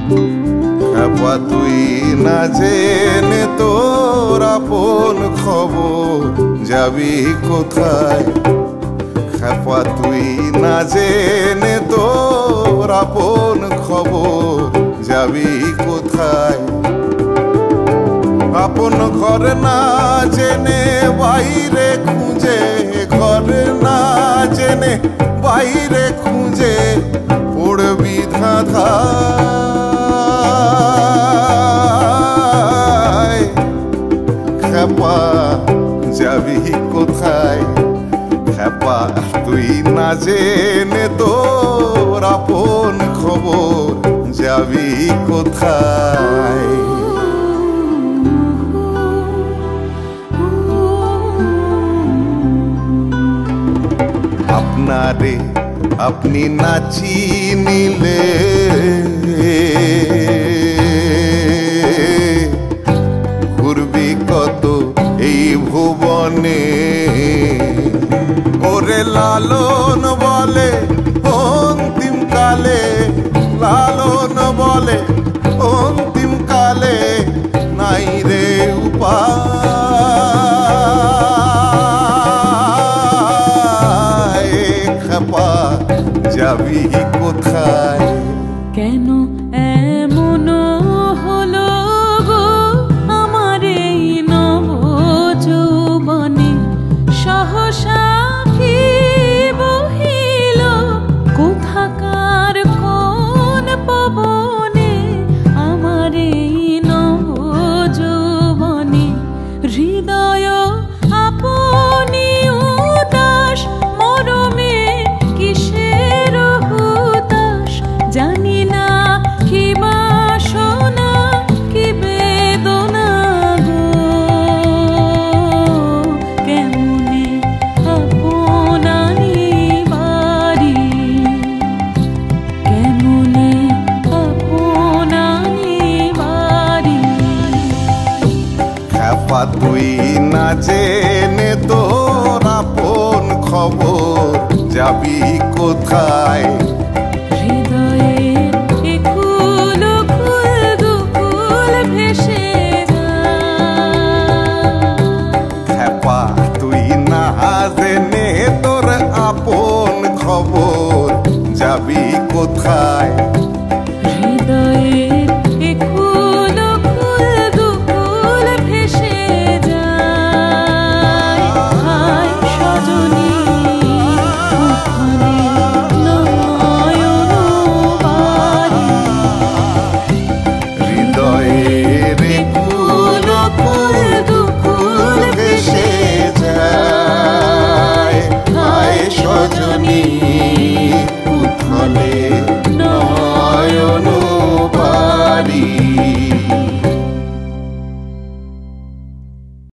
খেপা তুই না জেনে তোর আপন খবর যাবি কোথায়? খেপা তুই না জেনে তোর আপন খবর যাবি কোথায়? আপন ঘর না জেনে বাইরে খুঁজে, ঘর না জেনে বাইরে খুঁজে পড়বি ধাঁধায়। খেপা যাবি কোথায়? খেপা তুই না জেনে তোর আপন খবর যাবি কোথায়? আপনারে আপনি না চিনিলে ঘুরবি কত এই ভুবনে। ওরে লালন বলে অন্তিম কালে, লালন বলে অন্তিম কালে নাই রে উপায়। খেপা যাবি কোথায়? কেন এমন হলো গো আমার এই নব যৌবনে? সহসা কি বহিল কোথাকার কোন পবনে? আমার এই নব যৌবনে হৃদয় আপনি উদাস, মরমে কিসের হুতাশ? জানি না কি বাসনা কি বেদনা গো, কেমনে আপনারি বাড়ি, কেমনে আপনারি বাড়ি। খেপা তুই না জেনে তোর আপন খবর যাবি কোথায়?